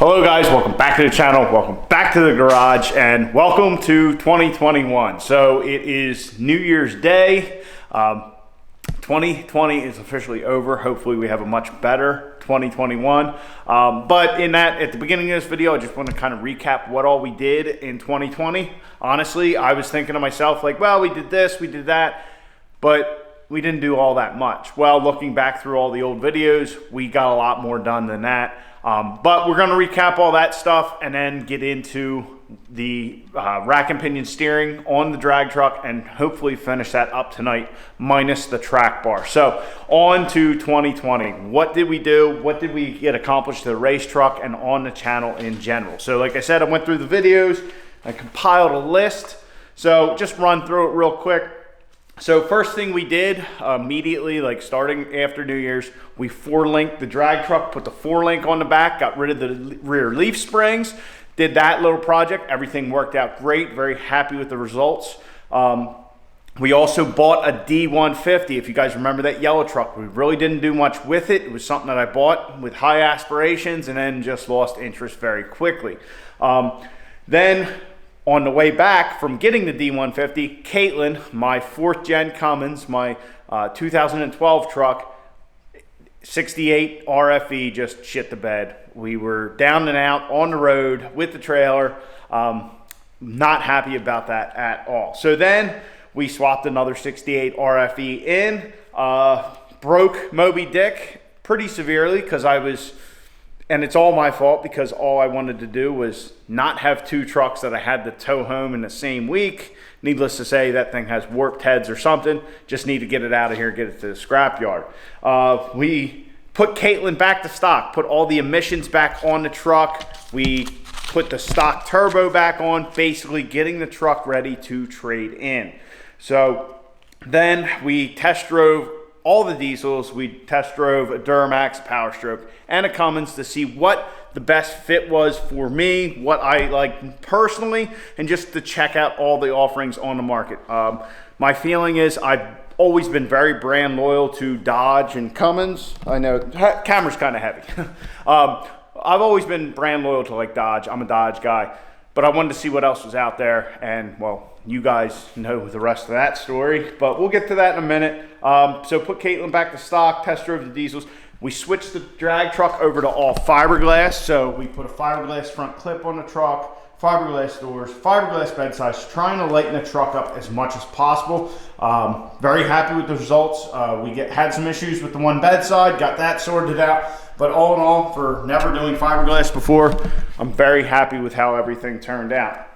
Hello guys, welcome back to the channel, welcome back to the garage, and welcome to 2021. So it is New Year's Day. 2020 is officially over. Hopefully we have a much better 2021. But at the beginning of this video, I just want to kind of recap what all we did in 2020. Honestly, I was thinking to myself like, well, we did this, we did that, but we didn't do all that much. Well, looking back through all the old videos, we got a lot more done than that. But we're going to recap all that stuff and then get into the rack and pinion steering on the drag truck and hopefully finish that up tonight minus the track bar. So on to 2020. What did we do? What did we get accomplished to the race truck and on the channel in general? So like I said, I went through the videos, I compiled a list. So just run through it real quick. So first thing we did immediately, like starting after New Year's, we 4-linked the drag truck, put the 4-link on the back, got rid of the rear leaf springs, did that little project. Everything worked out great, very happy with the results. We also bought a D150. If you guys remember that yellow truck, we really didn't do much with it. It was something that I bought with high aspirations and then just lost interest very quickly. Then on the way back from getting the D150, Caitlin, my 4th gen Cummins, my 2012 truck, 68 RFE, just shit the bed. We were down and out on the road with the trailer. Not happy about that at all. So then we swapped another 68 RFE in, broke Moby Dick pretty severely because and it's all my fault because all I wanted to do was not have 2 trucks that I had to tow home in the same week. Needless to say, that thing has warped heads or something. Just need to get it out of here, get it to the scrapyard. We put Caitlin back to stock, put all the emissions back on the truck. We put the stock turbo back on, basically getting the truck ready to trade in. So then we test drove all the diesels. We test drove a Duramax, Power Stroke, and a Cummins to see what the best fit was for me, what I like personally, and just to check out all the offerings on the market. My feeling is I've always been very brand loyal to Dodge and Cummins. I know camera's kind of heavy. I've always been brand loyal to like Dodge. I'm a Dodge guy, but I wanted to see what else was out there, and well, you guys know the rest of that story, but we'll get to that in a minute. So put Caitlin back to stock, test drove the diesels. We switched the drag truck over to all fiberglass. So we put a fiberglass front clip on the truck, fiberglass doors, fiberglass bed sides, trying to lighten the truck up as much as possible. Very happy with the results. We had some issues with the one bedside, got that sorted out. But all in all, for never doing fiberglass before, I'm very happy with how everything turned out.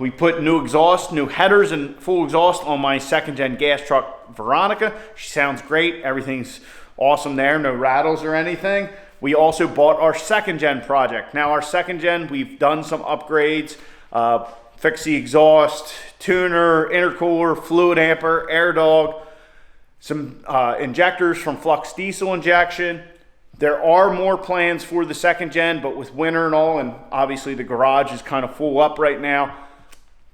We put new exhaust, new headers, and full exhaust on my 2nd gen gas truck, Veronica. She sounds great. Everything's awesome there. No rattles or anything. We also bought our 2nd gen project. Now our 2nd gen, we've done some upgrades, fixed the exhaust, tuner, intercooler, fluid amper, air dog, some injectors from Flux Diesel Injection. There are more plans for the 2nd gen, but with winter and all, and obviously the garage is kind of full up right now,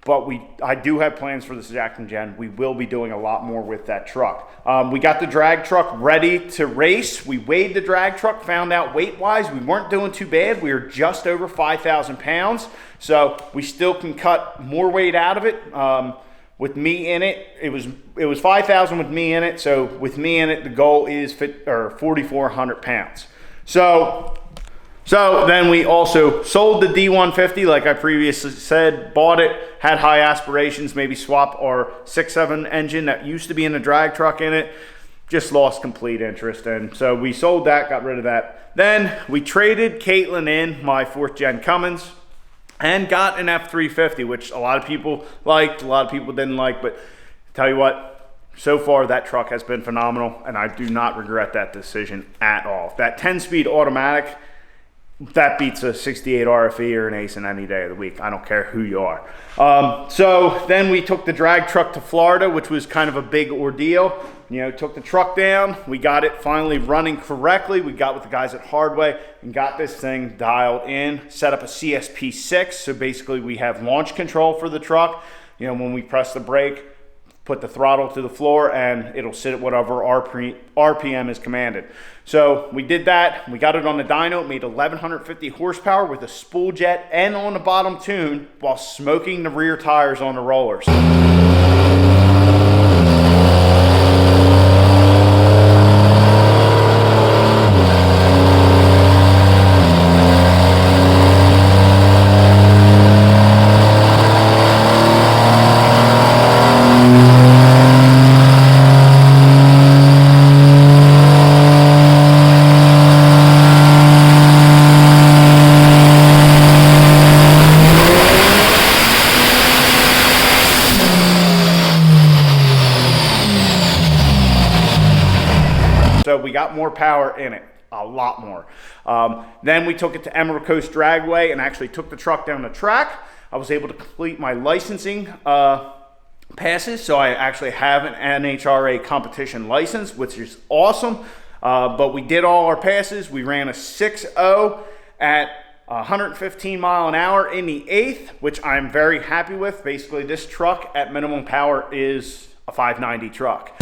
but I do have plans for the 2nd gen. We will be doing a lot more with that truck. We got the drag truck ready to race. We weighed the drag truck, found out weight-wise we weren't doing too bad. We were just over 5,000 pounds, so we still can cut more weight out of it. With me in it, it was 5,000 with me in it. So with me in it, the goal is 4,400 pounds. So then we also sold the D150, like I previously said, bought it, had high aspirations, maybe swap our 6.7 engine that used to be in the drag truck in it, just lost complete interest. And so we sold that, got rid of that. Then we traded Caitlin in, my 4th gen Cummins, and got an F350, which a lot of people liked, a lot of people didn't like, but tell you what, so far that truck has been phenomenal, and I do not regret that decision at all. That 10-speed automatic, that beats a 68 RFE or an Ace in any day of the week. I don't care who you are. So then we took the drag truck to Florida, which was kind of a big ordeal. You know, took the truck down. We got it finally running correctly. We got with the guys at Hardway and got this thing dialed in, set up a CSP6. So basically we have launch control for the truck. You know, when we press the brake, put the throttle to the floor, and it'll sit at whatever RPM is commanded. So we did that. We got it on the dyno. It made 1,150 horsepower with a spool jet and on the bottom tune while smoking the rear tires on the rollers. So we got more power in it, a lot more. Then we took it to Emerald Coast Dragway and actually took the truck down the track. I was able to complete my licensing passes, so I actually have an NHRA competition license, which is awesome. But we did all our passes. We ran a 6.0 at 115 mile an hour in the 8th, which I'm very happy with. Basically, this truck at minimum power is a 590 truck.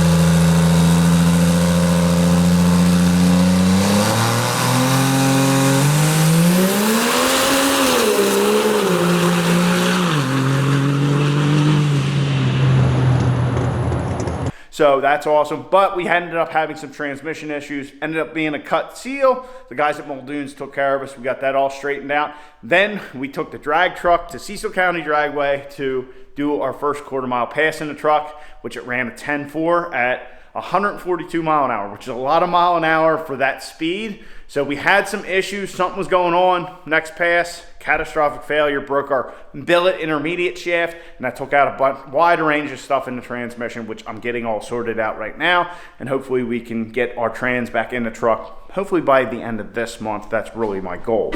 So that's awesome, but we ended up having some transmission issues, ended up being a cut seal. The guys at Muldoon's took care of us. We got that all straightened out. Then we took the drag truck to Cecil County Dragway to do our first quarter-mile pass in the truck, which it ran a 10.4 at 142 mile an hour, which is a lot of mile an hour for that speed. So we had some issues, something was going on. Next pass, catastrophic failure, broke our billet intermediate shaft, and that took out a wide range of stuff in the transmission, which I'm getting all sorted out right now. And hopefully we can get our trans back in the truck, hopefully by the end of this month. That's really my goal.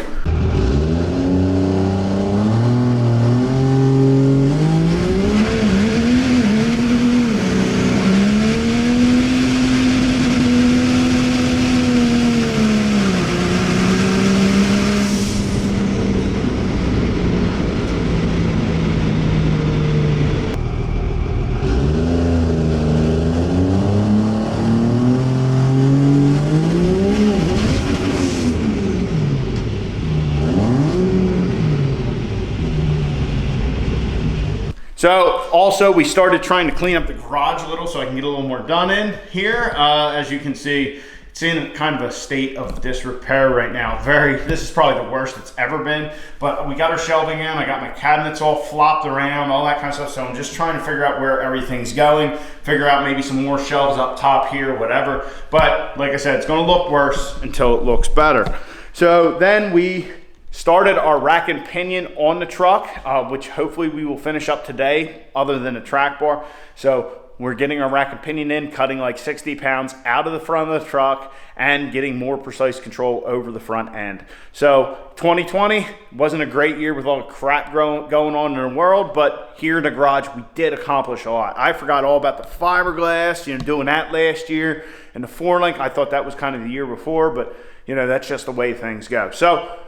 So also we started trying to clean up the garage a little so I can get a little more done in here. As you can see, it's in kind of a state of disrepair right now. This is probably the worst it's ever been, but we got our shelving in. I got my cabinets all flopped around, all that kind of stuff. So I'm just trying to figure out where everything's going, figure out maybe some more shelves up top here, whatever. But like I said, it's gonna look worse until it looks better. So then we started our rack and pinion on the truck, which hopefully we will finish up today other than the track bar. So we're getting our rack and pinion in, cutting like 60 pounds out of the front of the truck and getting more precise control over the front end. So 2020 wasn't a great year with all the crap going on in the world, but here in the garage, we did accomplish a lot. I forgot all about the fiberglass, doing that last year, and the 4-link. I thought that was kind of the year before, but that's just the way things go. So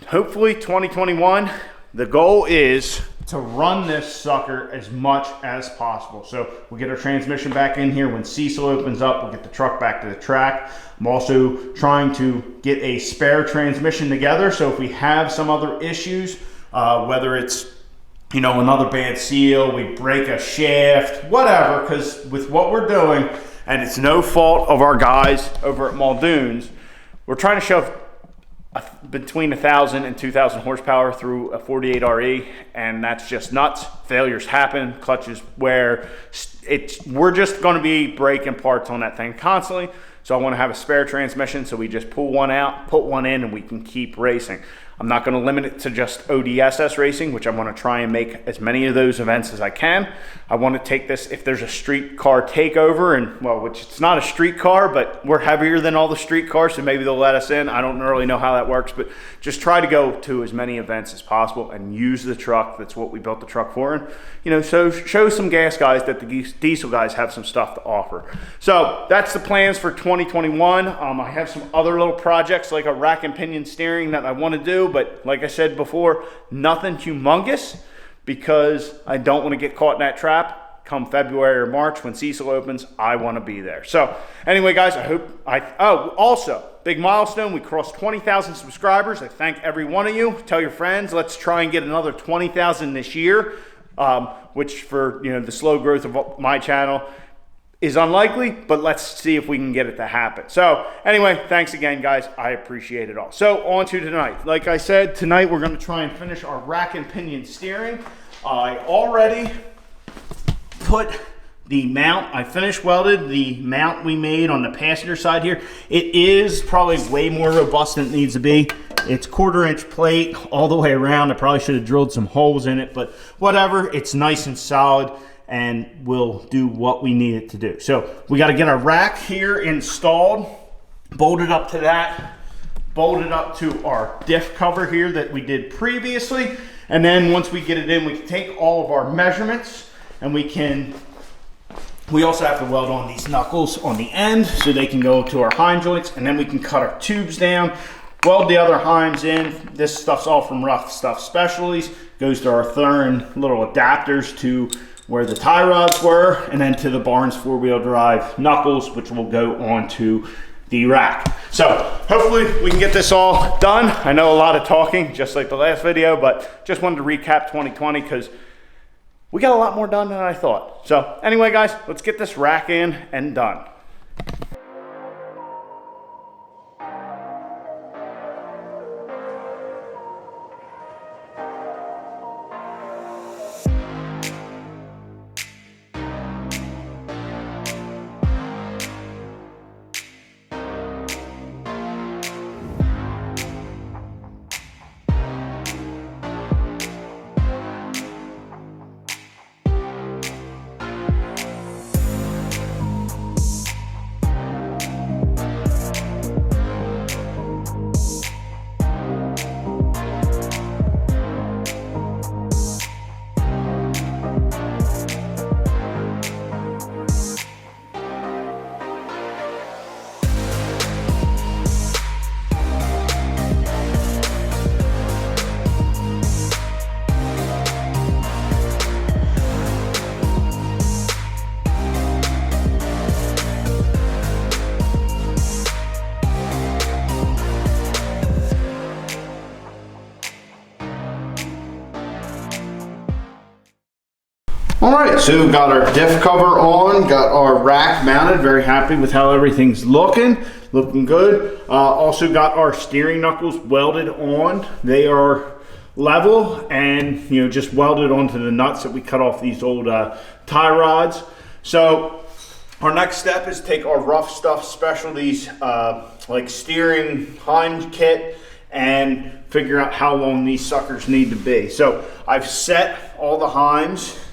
hopefully 2021, the goal is to run this sucker as much as possible. So we'll get our transmission back in here when Cecil opens up. We'll get the truck back to the track. I'm also trying to get a spare transmission together. So if we have some other issues, whether it's another bad seal, we break a shaft, whatever, because with what we're doing, and it's no fault of our guys over at Muldoon's, we're trying to shove between 1,000 and 2,000 horsepower through a 48 RE, and that's just nuts. Failures happen, clutches wear. We're just going to be breaking parts on that thing constantly. So I want to have a spare transmission, so we just pull one out, put one in, and we can keep racing. I'm not going to limit it to just ODSS racing, which I want to try and make as many of those events as I can. I want to take this, if there's a street car takeover, and well, which it's not a street car, but we're heavier than all the street cars, so maybe they'll let us in. I don't really know how that works, but just try to go to as many events as possible and use the truck. That's what we built the truck for. And, so show some gas guys that the diesel guys have some stuff to offer. So that's the plans for 2021. I have some other little projects like a rack and pinion steering that I want to do, but like I said before, nothing humongous, because I don't want to get caught in that trap. come February or March when Cecil opens. I want to be there. So anyway, guys, also big milestone. We crossed 20,000 subscribers. I thank every one of you. Tell your friends. Let's try and get another 20,000 this year, which for the slow growth of my channel is unlikely, but let's see if we can get it to happen. So anyway, thanks again, guys. I appreciate it all. So on to tonight. Like I said, tonight we're going to try and finish our rack and pinion steering. I already put the mount, I finished welded the mount we made on the passenger side here. It is probably way more robust than it needs to be. It's 1/4-inch plate all the way around. I probably should have drilled some holes in it, but whatever. It's nice and solid and will do what we need it to do. So we got to get our rack here installed, bolted up to that, bolted up to our diff cover here that we did previously. And then once we get it in, we can take all of our measurements and we also have to weld on these knuckles on the end so they can go to our heim joints, and then we can cut our tubes down, weld the other heims in. This stuff's all from Rough Stuff Specialties. Goes to our Thurin little adapters to where the tie rods were, and then to the Barnes 4-wheel drive knuckles, which will go onto the rack. So hopefully we can get this all done. I know a lot of talking, just like the last video, but just wanted to recap 2020 because we got a lot more done than I thought. So anyway, guys, let's get this rack in and done. All right, so we've got our diff cover on, got our rack mounted. Very happy with how everything's looking good. Also got our steering knuckles welded on. They are level and just welded onto the nuts that we cut off these old tie rods. So our next step is take our Rough Stuff Specialties like steering heim kit and figure out how long these suckers need to be. So I've set all the heims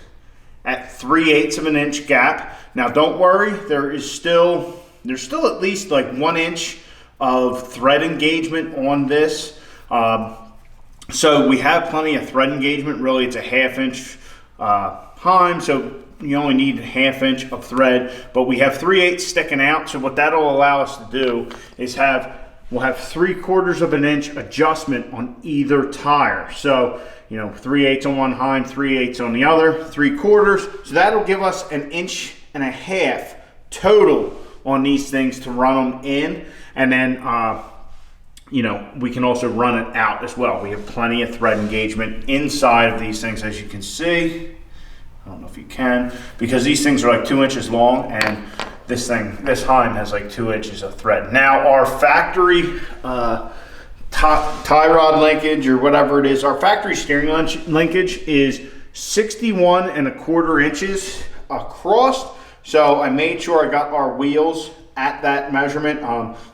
at 3/8 of an inch gap. Now don't worry, there's still at least like 1 inch of thread engagement on this. So we have plenty of thread engagement. Really, it's a 1/2 inch heim, so you only need 1/2 inch of thread, but we have 3/8 sticking out. So what that'll allow us to do is we'll have 3/4 of an inch adjustment on either tire. So 3/8 on one heim, 3/8 on the other, 3/4. So that'll give us 1.5 inches total on these things to run them in. And then, we can also run it out as well. We have plenty of thread engagement inside of these things, as you can see. I don't know if you can, because these things are like 2 inches long, and this heim has like 2 inches of thread. Now our factory tie rod linkage, or whatever it is, our factory steering linkage is 61 1/4 inches across. So I made sure I got our wheels at that measurement.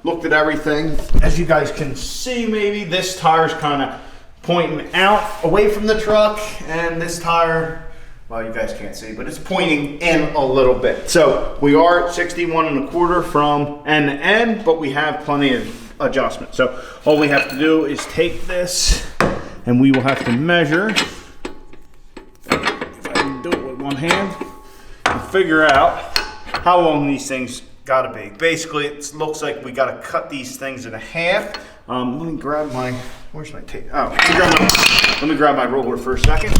Looked at everything. As you guys can see, maybe this tire's kind of pointing out away from the truck, and this tire, well, you guys can't see, but it's pointing in a little bit. So we are at 61 1/4 from end to end, but we have plenty of adjustment. So all we have to do is take this, and we will have to measure, if I can do it with one hand, and figure out how long these things gotta be. Basically, it looks like we gotta cut these things in half. Let me grab my, where's my tape? Oh, let me grab my ruler for a second.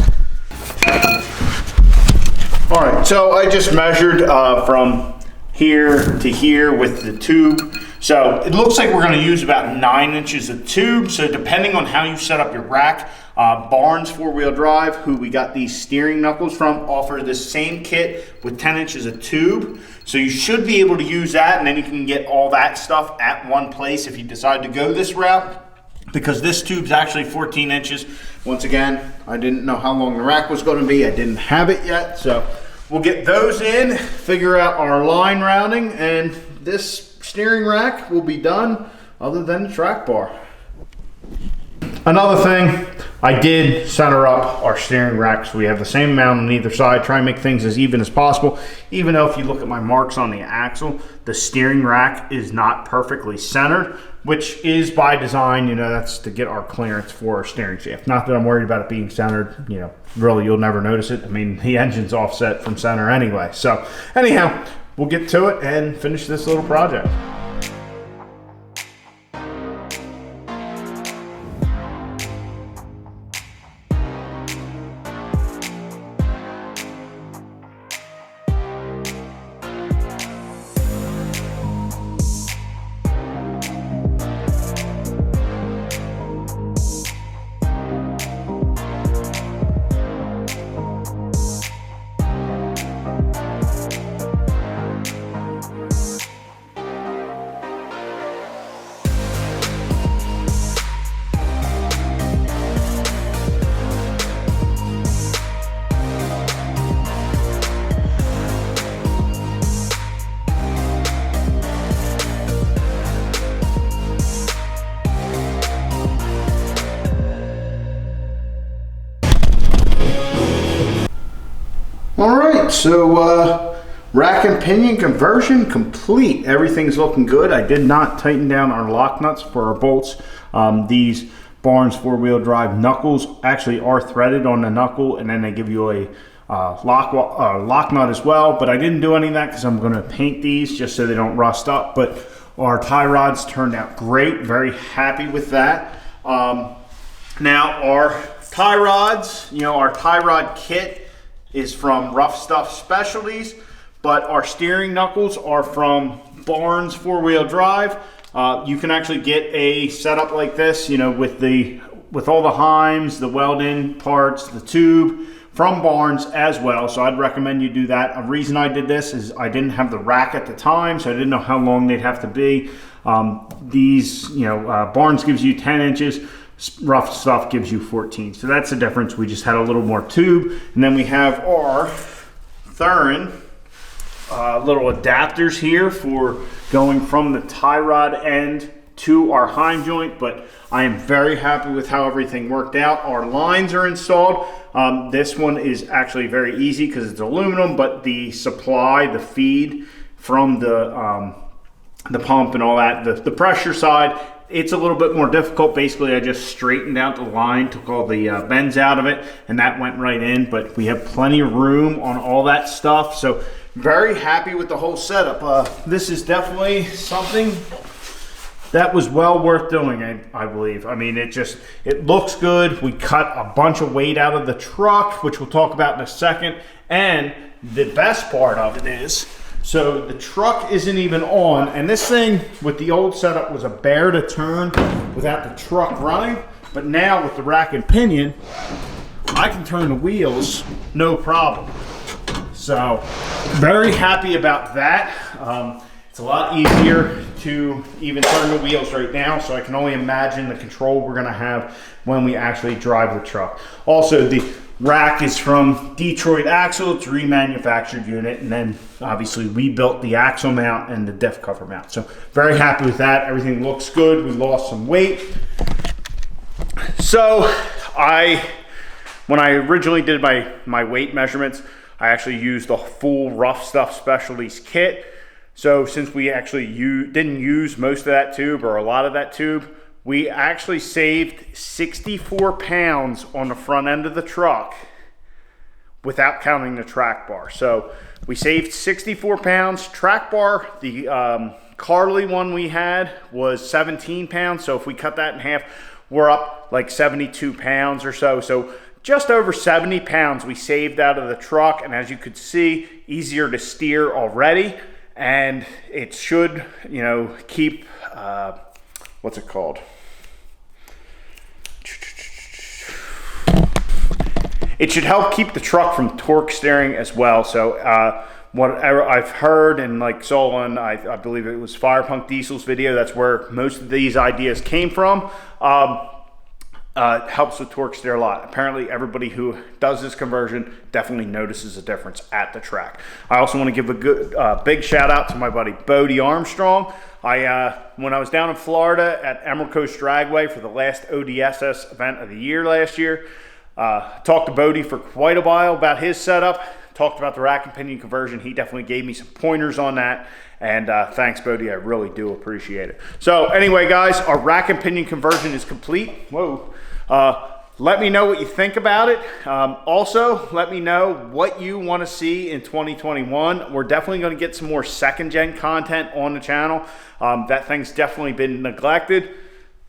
All right, so I just measured from here to here with the tube. So it looks like we're gonna use about 9 inches of tube. So depending on how you set up your rack, Barnes 4-wheel drive, who we got these steering knuckles from, offer this same kit with 10 inches of tube. So you should be able to use that, and then you can get all that stuff at one place if you decide to go this route. Because this tube's actually 14 inches. Once again, I didn't know how long the rack was gonna be. I didn't have it yet. So we'll get those in, figure out our line routing, and this steering rack will be done other than the track bar. Another thing, I did center up our steering rack so we have the same amount on either side, try and make things as even as possible. Even though if you look at my marks on the axle, the steering rack is not perfectly centered, which is by design. You know, that's to get our clearance for our steering shaft. Not that I'm worried about it being centered, you know, really you'll never notice it. I mean, the engine's offset from center anyway. So anyhow, we'll get to it and finish this little project. All right, so rack and pinion conversion complete. Everything's looking good. I did not tighten down our lock nuts for our bolts. These Barnes 4-wheel drive knuckles actually are threaded on the knuckle, and then they give you a lock nut as well. But I didn't do any of that because I'm going to paint these just so they don't rust up. But our tie rods turned out great. Very happy with that. Now our tie rods, you know, our tie rod kit is from Rough Stuff Specialties, but our steering knuckles are from Barnes 4-wheel drive. You can actually get a setup like this, you know, with all the heims, the weld-in parts, the tube from Barnes as well. So I'd recommend you do that. A reason I did this is I didn't have the rack at the time, so I didn't know how long they'd have to be. These, you know, Barnes gives you 10 inches. Rough Stuff gives you 14. So that's the difference. We just had a little more tube. And then we have our Thurin little adapters here for going from the tie rod end to our heim joint. But I am very happy with how everything worked out. Our lines are installed. This one is actually very easy because it's aluminum, but the supply, the feed from the pump and all that, the pressure side, it's a little bit more difficult. Basically, I just straightened out the line, took all the bends out of it, and that went right in. But we have plenty of room on all that stuff. So very happy with the whole setup. This is definitely something that was well worth doing, I believe. I mean, it looks good. We cut a bunch of weight out of the truck, which we'll talk about in a second. And the best part of it is, so the truck isn't even on, and this thing with the old setup was a bear to turn without the truck running. But now with the rack and pinion, I can turn the wheels no problem. So very happy about that. It's a lot easier to even turn the wheels right now, so I can only imagine the control we're gonna have when we actually drive the truck. Also, the rack is from Detroit Axle. It's a remanufactured unit, and then obviously we built the axle mount and the diff cover mount. So very happy with that. Everything looks good. We lost some weight. So when I originally did my weight measurements, I actually used a full Rough Stuff Specialties kit. So since we actually didn't use most of that tube or a lot of that tube, we actually saved 64 pounds on the front end of the truck without counting the track bar. So we saved 64 pounds. Track bar, the Carly one we had was 17 pounds. So if we cut that in half, we're up like 72 pounds or so. So just over 70 pounds we saved out of the truck, and as you could see, easier to steer already, and it should, you know, keep, what's it called? It should help keep the truck from torque steering as well. So whatever I've heard and like saw on, I believe it was Fire Punk Diesel's video, that's where most of these ideas came from. Helps with torque steer a lot. Apparently everybody who does this conversion definitely notices a difference at the track. I also want to give a good big shout out to my buddy Bodie Armstrong. When I was down in Florida at Emerald Coast Dragway for the last ODSS event of the year last year, talked to Bodie for quite a while about his setup, talked about the rack and pinion conversion. He definitely gave me some pointers on that, and thanks Bodie, I really do appreciate it. So anyway guys, our rack and pinion conversion is complete. Whoa. Let me know what you think about it. Also, let me know what you want to see in 2021. We're definitely going to get some more second gen content on the channel. That thing's definitely been neglected.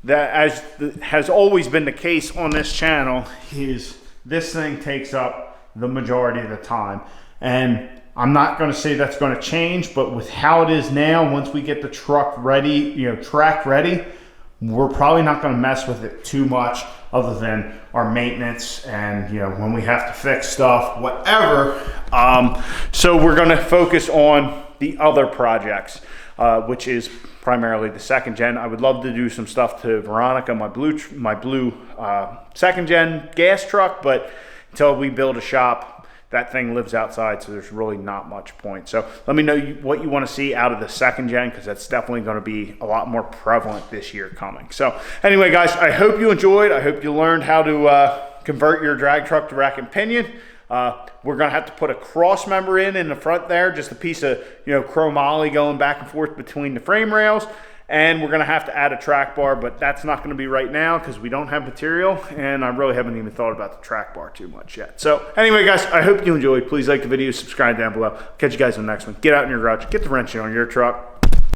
That, as has always been the case on this channel, is this thing takes up the majority of the time. And I'm not going to say that's going to change, but with how it is now, once we get the truck ready, you know, track ready, we're probably not going to mess with it too much other than our maintenance and, you know, when we have to fix stuff, whatever. So we're going to focus on the other projects, which is primarily the second gen. I would love to do some stuff to Veronica, my blue second gen gas truck, but until we build a shop, that thing lives outside, so there's really not much point. So let me know what you want to see out of the second gen, because that's definitely going to be a lot more prevalent this year coming. So anyway guys, I hope you enjoyed. I hope you learned how to convert your drag truck to rack and pinion. We're going to have to put a cross member in the front there, just a piece of, you know, chromoly going back and forth between the frame rails. And we're going to have to add a track bar, but that's not going to be right now because we don't have material, and I really haven't even thought about the track bar too much yet. So anyway guys, I hope you enjoyed. Please like the video, subscribe down below. Catch you guys on the next one. Get out in your garage, get the wrench on your truck.